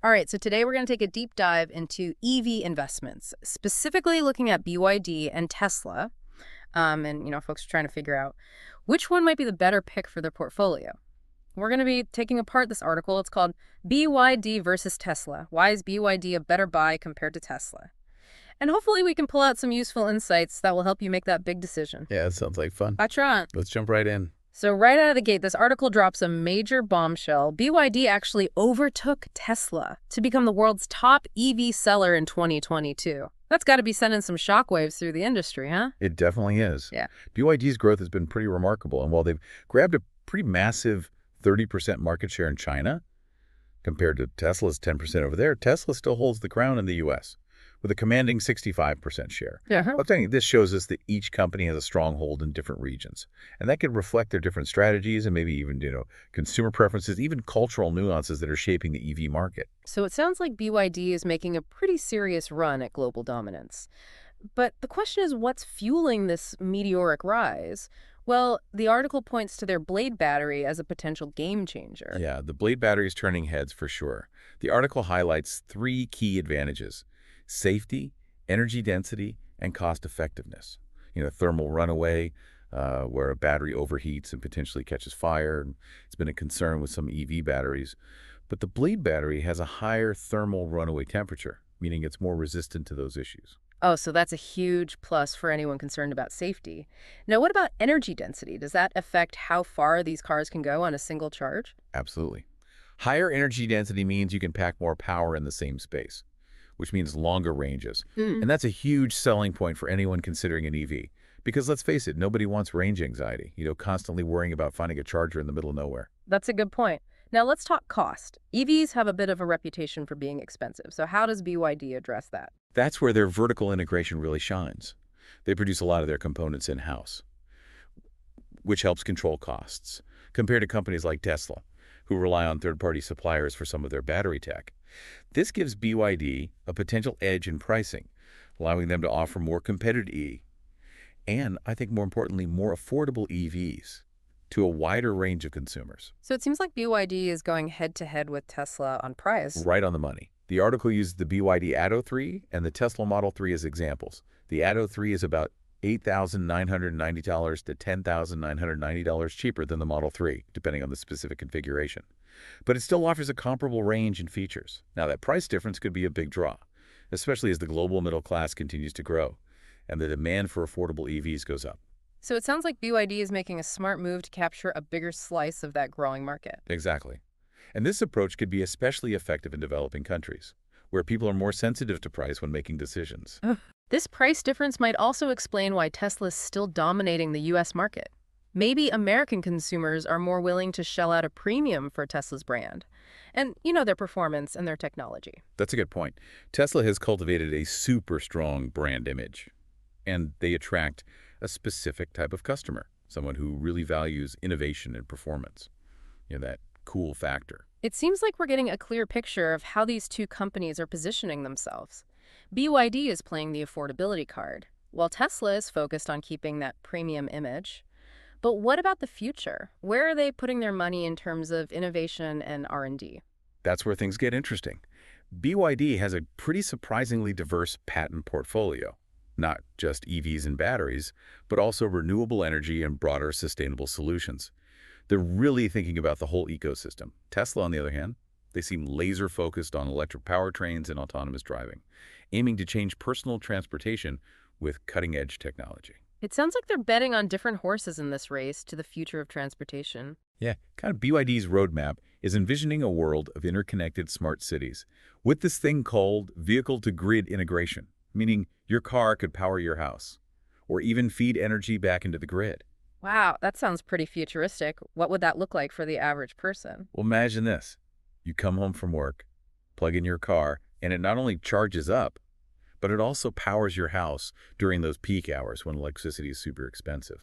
All right, so today we're going to take a deep dive into EV investments, specifically looking at BYD and Tesla. Folks are trying to figure out which one might be the better pick for their portfolio. We're going to be taking apart this article. It's called BYD versus Tesla. Why is BYD a better buy compared to Tesla? And hopefully we can pull out some useful insights that will help you make that big decision. Yeah, that sounds like fun. Patron. Let's jump right in. So right out of the gate, this article drops a major bombshell. BYD actually overtook Tesla to become the world's top EV seller in 2022. That's got to be sending some shockwaves through the industry, huh? It definitely is. Yeah. BYD's growth has been pretty remarkable, and while they've grabbed a pretty massive 30% market share in China, compared to Tesla's 10% over there, Tesla still holds the crown in the U.S. with a commanding 65% share. Yeah. I'm telling you, this shows us that each company has a stronghold in different regions, and that could reflect their different strategies and maybe even, consumer preferences, even cultural nuances that are shaping the EV market. So it sounds like BYD is making a pretty serious run at global dominance. But the question is, what's fueling this meteoric rise? Well, the article points to their Blade battery as a potential game changer. Yeah, the Blade battery is turning heads for sure. The article highlights three key advantages: safety, energy density, and cost effectiveness. Thermal runaway, where a battery overheats and potentially catches fire. It's been a concern with some EV batteries. But the Blade battery has a higher thermal runaway temperature, meaning it's more resistant to those issues. Oh, so that's a huge plus for anyone concerned about safety. Now, what about energy density? Does that affect how far these cars can go on a single charge? Absolutely. Higher energy density means you can pack more power in the same space, which means longer ranges. And that's a huge selling point for anyone considering an EV. Because let's face it, nobody wants range anxiety, constantly worrying about finding a charger in the middle of nowhere. That's a good point. Now, let's talk cost. EVs have a bit of a reputation for being expensive. So how does BYD address that? That's where their vertical integration really shines. They produce a lot of their components in-house, which helps control costs, compared to companies like Tesla, who rely on third-party suppliers for some of their battery tech. This gives BYD a potential edge in pricing, allowing them to offer more competitive and, I think more importantly, more affordable EVs to a wider range of consumers. So it seems like BYD is going head-to-head with Tesla on price. Right on the money. The article used the BYD Atto 3 and the Tesla Model 3 as examples. The Atto 3 is about $8,990 to $10,990 cheaper than the Model 3, depending on the specific configuration. But it still offers a comparable range and features. Now, that price difference could be a big draw, especially as the global middle class continues to grow and the demand for affordable EVs goes up. So it sounds like BYD is making a smart move to capture a bigger slice of that growing market. Exactly. And this approach could be especially effective in developing countries, where people are more sensitive to price when making decisions. This price difference might also explain why Tesla is still dominating the U.S. market. Maybe American consumers are more willing to shell out a premium for Tesla's brand and, their performance and their technology. That's a good point. Tesla has cultivated a super strong brand image, and they attract a specific type of customer, someone who really values innovation and performance, that cool factor. It seems like we're getting a clear picture of how these two companies are positioning themselves. BYD is playing the affordability card, while Tesla is focused on keeping that premium image. But what about the future? Where are they putting their money in terms of innovation and R&D? That's where things get interesting. BYD has a pretty surprisingly diverse patent portfolio, not just EVs and batteries, but also renewable energy and broader sustainable solutions. They're really thinking about the whole ecosystem. Tesla, on the other hand, they seem laser-focused on electric powertrains and autonomous driving, aiming to change personal transportation with cutting-edge technology. It sounds like they're betting on different horses in this race to the future of transportation. Yeah, kind of BYD's roadmap is envisioning a world of interconnected smart cities with this thing called vehicle-to-grid integration, meaning your car could power your house or even feed energy back into the grid. Wow, that sounds pretty futuristic. What would that look like for the average person? Well, imagine this. You come home from work, plug in your car, and it not only charges up, but it also powers your house during those peak hours when electricity is super expensive.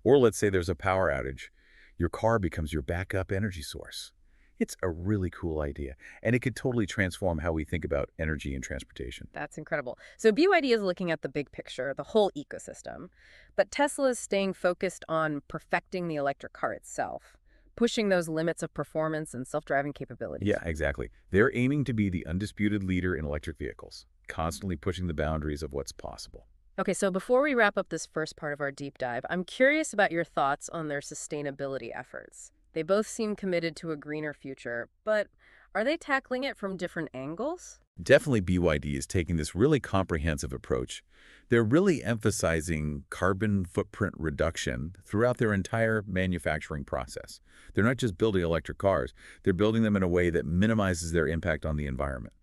Or let's say there's a power outage. Your car becomes your backup energy source. It's a really cool idea, and it could totally transform how we think about energy and transportation. That's incredible. So BYD is looking at the big picture, the whole ecosystem. But Tesla is staying focused on perfecting the electric car itself. pushing those limits of performance and self-driving capabilities. Yeah, exactly. They're aiming to be the undisputed leader in electric vehicles, constantly pushing the boundaries of what's possible. Okay, so before we wrap up this first part of our deep dive, I'm curious about your thoughts on their sustainability efforts. They both seem committed to a greener future, but are they tackling it from different angles? Definitely BYD is taking this really comprehensive approach. They're really emphasizing carbon footprint reduction throughout their entire manufacturing process. They're not just building electric cars, they're building them in a way that minimizes their impact on the environment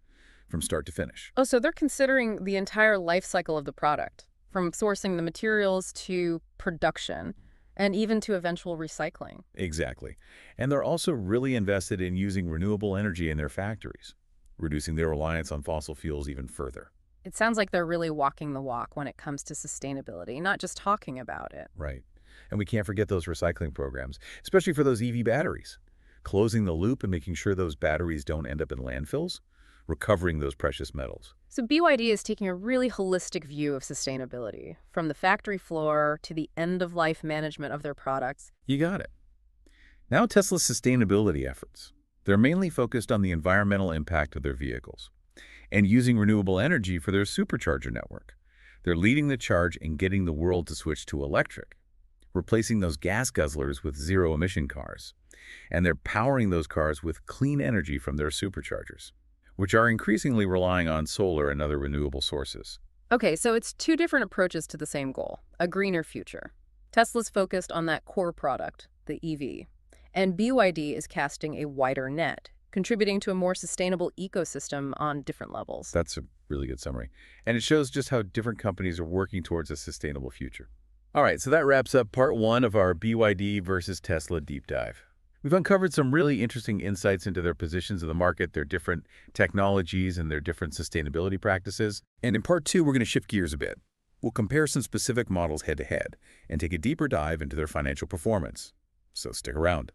from start to finish. Oh, so they're considering the entire life cycle of the product, from sourcing the materials to production, and even to eventual recycling. Exactly. And they're also really invested in using renewable energy in their factories, reducing their reliance on fossil fuels even further. It sounds like they're really walking the walk when it comes to sustainability, not just talking about it. Right. And we can't forget those recycling programs, especially for those EV batteries. Closing the loop and making sure those batteries don't end up in landfills, recovering those precious metals. So BYD is taking a really holistic view of sustainability, from the factory floor to the end-of-life management of their products. You got it. Now Tesla's sustainability efforts. They're mainly focused on the environmental impact of their vehicles and using renewable energy for their supercharger network. They're leading the charge in getting the world to switch to electric, replacing those gas guzzlers with zero-emission cars. And they're powering those cars with clean energy from their superchargers, which are increasingly relying on solar and other renewable sources. Okay, so it's two different approaches to the same goal, a greener future. Tesla's focused on that core product, the EV, and BYD is casting a wider net, contributing to a more sustainable ecosystem on different levels. That's a really good summary. And it shows just how different companies are working towards a sustainable future. All right, so that wraps up part one of our BYD versus Tesla deep dive. We've uncovered some really interesting insights into their positions in the market, their different technologies, and their different sustainability practices. And in part two, we're going to shift gears a bit. We'll compare some specific models head-to-head and take a deeper dive into their financial performance. So stick around.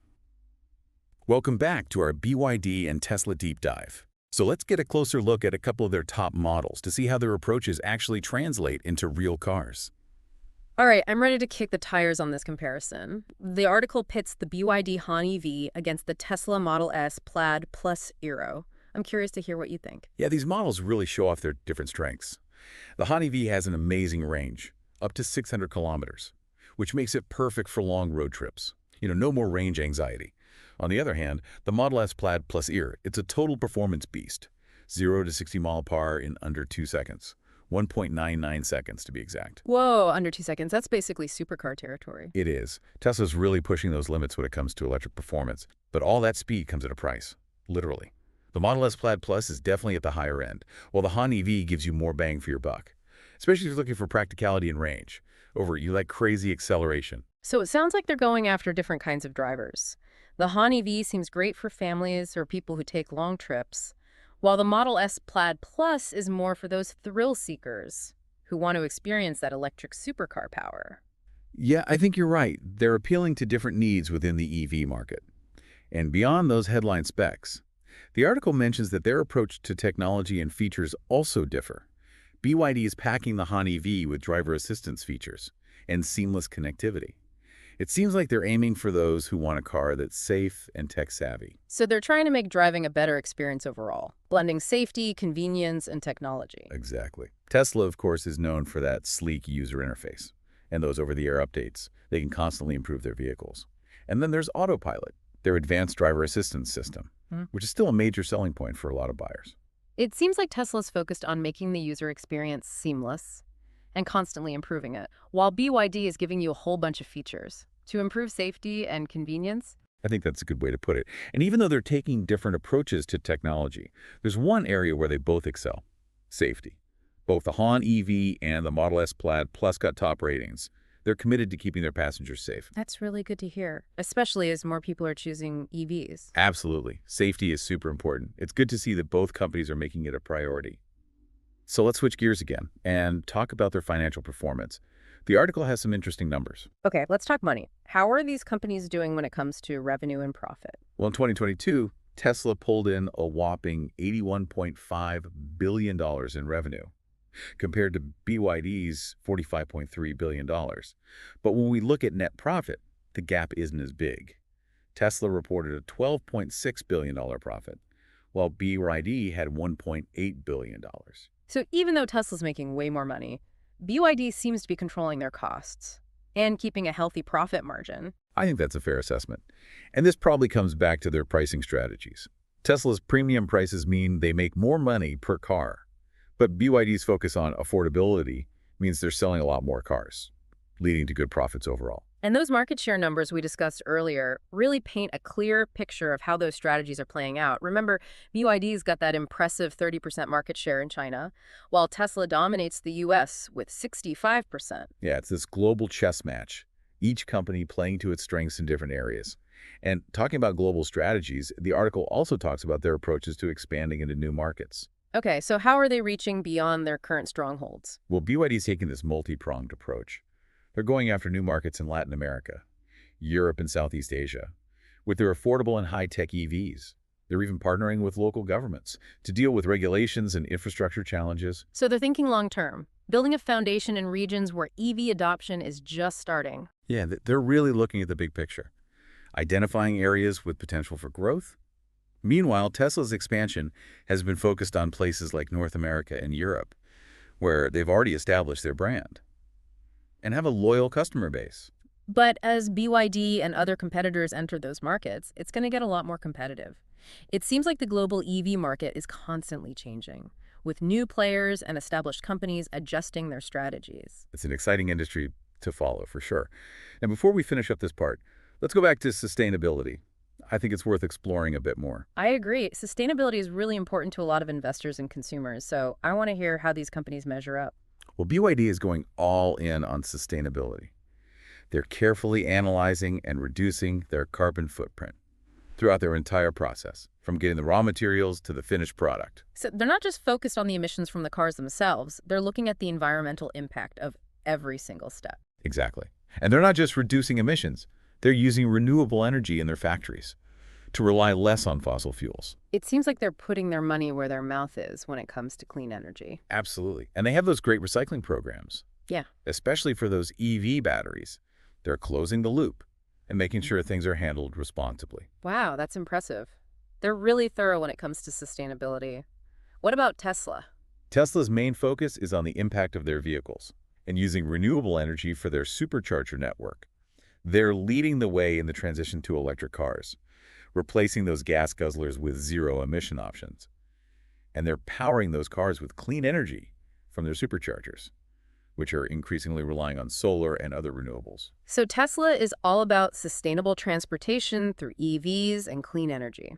Welcome back to our BYD and Tesla deep dive. So let's get a closer look at a couple of their top models to see how their approaches actually translate into real cars. All right, I'm ready to kick the tires on this comparison. The article pits the BYD Han EV against the Tesla Model S Plaid Plus Aero. I'm curious to hear what you think. Yeah, these models really show off their different strengths. The Han EV has an amazing range, up to 600 kilometers, which makes it perfect for long road trips. No more range anxiety. On the other hand, the Model S Plaid Plus Aero, it's a total performance beast. 0 to 60 mph in under 2 seconds. 1.99 seconds to be exact. Whoa, under 2 seconds. That's basically supercar territory. It is. Tesla's really pushing those limits when it comes to electric performance, but all that speed comes at a price, literally. The Model S Plaid Plus is definitely at the higher end, while the Han EV gives you more bang for your buck, especially if you're looking for practicality and range. You like crazy acceleration. So it sounds like they're going after different kinds of drivers. The Han EV seems great for families or people who take long trips, while the Model S Plaid Plus is more for those thrill seekers who want to experience that electric supercar power. Yeah, I think you're right. They're appealing to different needs within the EV market. And beyond those headline specs, the article mentions that their approach to technology and features also differ. BYD is packing the Han EV with driver assistance features and seamless connectivity. It seems like they're aiming for those who want a car that's safe and tech-savvy. So they're trying to make driving a better experience overall, blending safety, convenience, and technology. Exactly. Tesla, of course, is known for that sleek user interface and those over-the-air updates. They can constantly improve their vehicles. And then there's Autopilot, their advanced driver assistance system, which is still a major selling point for a lot of buyers. It seems like Tesla's focused on making the user experience seamless and constantly improving it, while BYD is giving you a whole bunch of features to improve safety and convenience. I think that's a good way to put it. And even though they're taking different approaches to technology, there's one area where they both excel: safety. Both the Han EV and the Model S Plaid Plus got top ratings. They're committed to keeping their passengers safe. That's really good to hear, especially as more people are choosing EVs. Absolutely. Safety is super important. It's good to see that both companies are making it a priority. So let's switch gears again and talk about their financial performance. The article has some interesting numbers. Okay, let's talk money. How are these companies doing when it comes to revenue and profit? Well, in 2022, Tesla pulled in a whopping $81.5 billion in revenue, compared to BYD's $45.3 billion. But when we look at net profit, the gap isn't as big. Tesla reported a $12.6 billion profit, while BYD had $1.8 billion. So even though Tesla's making way more money, BYD seems to be controlling their costs and keeping a healthy profit margin. I think that's a fair assessment. And this probably comes back to their pricing strategies. Tesla's premium prices mean they make more money per car, but BYD's focus on affordability means they're selling a lot more cars, leading to good profits overall. And those market share numbers we discussed earlier really paint a clear picture of how those strategies are playing out. Remember, BYD's got that impressive 30% market share in China, while Tesla dominates the US with 65%. Yeah, it's this global chess match, each company playing to its strengths in different areas. And talking about global strategies, the article also talks about their approaches to expanding into new markets. Okay, so how are they reaching beyond their current strongholds? Well, BYD is taking this multi-pronged approach. They're going after new markets in Latin America, Europe, and Southeast Asia with their affordable and high-tech EVs. They're even partnering with local governments to deal with regulations and infrastructure challenges. So they're thinking long-term, building a foundation in regions where EV adoption is just starting. Yeah, they're really looking at the big picture, identifying areas with potential for growth. Meanwhile, Tesla's expansion has been focused on places like North America and Europe, where they've already established their brand and have a loyal customer base. But as BYD and other competitors enter those markets, it's going to get a lot more competitive. It seems like the global EV market is constantly changing, with new players and established companies adjusting their strategies. It's an exciting industry to follow, for sure. And before we finish up this part, let's go back to sustainability. I think it's worth exploring a bit more. I agree. Sustainability is really important to a lot of investors and consumers, so I want to hear how these companies measure up. Well, BYD is going all in on sustainability. They're carefully analyzing and reducing their carbon footprint throughout their entire process, from getting the raw materials to the finished product. So they're not just focused on the emissions from the cars themselves, they're looking at the environmental impact of every single step. Exactly. And they're not just reducing emissions, they're using renewable energy in their factories to rely less on fossil fuels. It seems like they're putting their money where their mouth is when it comes to clean energy. Absolutely. And they have those great recycling programs, Yeah. especially for those EV batteries. They're closing the loop and making sure things are handled responsibly. Wow, that's impressive. They're really thorough when it comes to sustainability. What about Tesla? Tesla's main focus is on the impact of their vehicles and using renewable energy for their supercharger network. They're leading the way in the transition to electric cars, replacing those gas guzzlers with zero-emission options. And they're powering those cars with clean energy from their superchargers, which are increasingly relying on solar and other renewables. So Tesla is all about sustainable transportation through EVs and clean energy,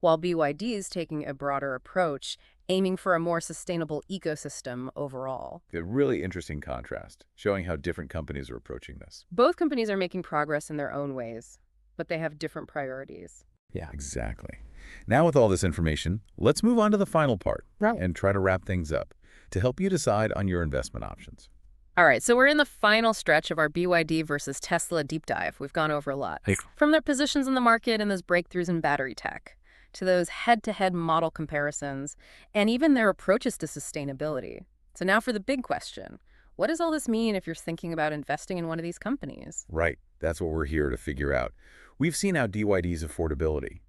while BYD is taking a broader approach, aiming for a more sustainable ecosystem overall. A really interesting contrast, showing how different companies are approaching this. Both companies are making progress in their own ways, but they have different priorities. Yeah, exactly. Now with all this information, let's move on to the final part and try to wrap things up to help you decide on your investment options. All right, so we're in the final stretch of our BYD versus Tesla deep dive. We've gone over a lot. From their positions in the market and those breakthroughs in battery tech, to those head-to-head model comparisons, and even their approaches to sustainability. So now for the big question. What does all this mean if you're thinking about investing in one of these companies? Right. That's what we're here to figure out. We've seen how BYD's affordability,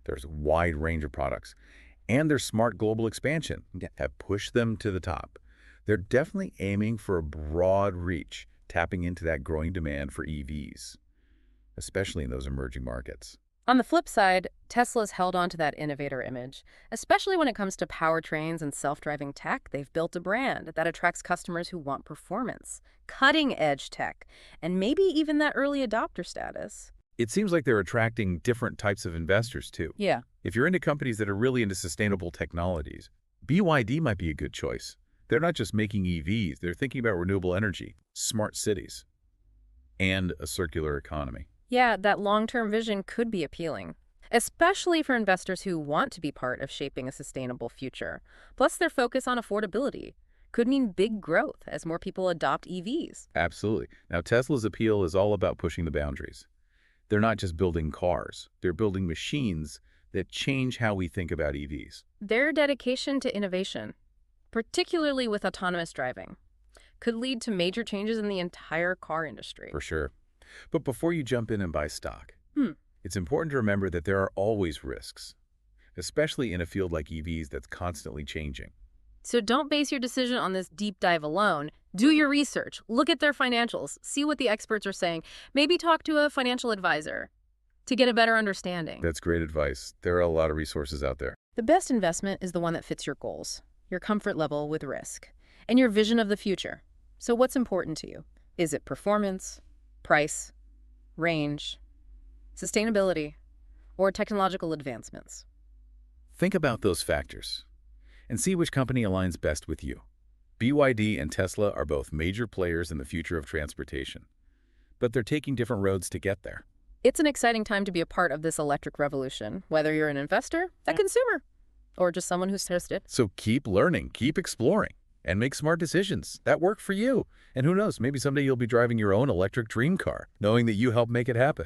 there's a wide range of products, and their smart global expansion have pushed them to the top. They're definitely aiming for a broad reach, tapping into that growing demand for EVs, especially in those emerging markets. On the flip side, Tesla's held on to that innovator image, especially when it comes to powertrains and self-driving tech. They've built a brand that attracts customers who want performance, cutting-edge tech, and maybe even that early adopter status. It seems like they're attracting different types of investors, too. Yeah. If you're into companies that are really into sustainable technologies, BYD might be a good choice. They're not just making EVs, they're thinking about renewable energy, smart cities, and a circular economy. Yeah, that long-term vision could be appealing, especially for investors who want to be part of shaping a sustainable future. Plus, their focus on affordability could mean big growth as more people adopt EVs. Absolutely. Now, Tesla's appeal is all about pushing the boundaries. They're not just building cars, they're building machines that change how we think about EVs. Their dedication to innovation, particularly with autonomous driving, could lead to major changes in the entire car industry. For sure. But before you jump in and buy stock, It's important to remember that there are always risks, especially in a field like EVs that's constantly changing. So don't base your decision on this deep dive alone. Do your research, look at their financials, see what the experts are saying. Maybe talk to a financial advisor to get a better understanding. That's great advice. There are a lot of resources out there. The best investment is the one that fits your goals, your comfort level with risk, and your vision of the future. So what's important to you? Is it performance, price, range, sustainability, or technological advancements? Think about those factors and see which company aligns best with you. BYD and Tesla are both major players in the future of transportation, but they're taking different roads to get there. It's an exciting time to be a part of this electric revolution, whether you're an investor, a consumer, or just someone who's thirsty. So keep learning, keep exploring, and make smart decisions that work for you. And who knows, maybe someday you'll be driving your own electric dream car, knowing that you helped make it happen.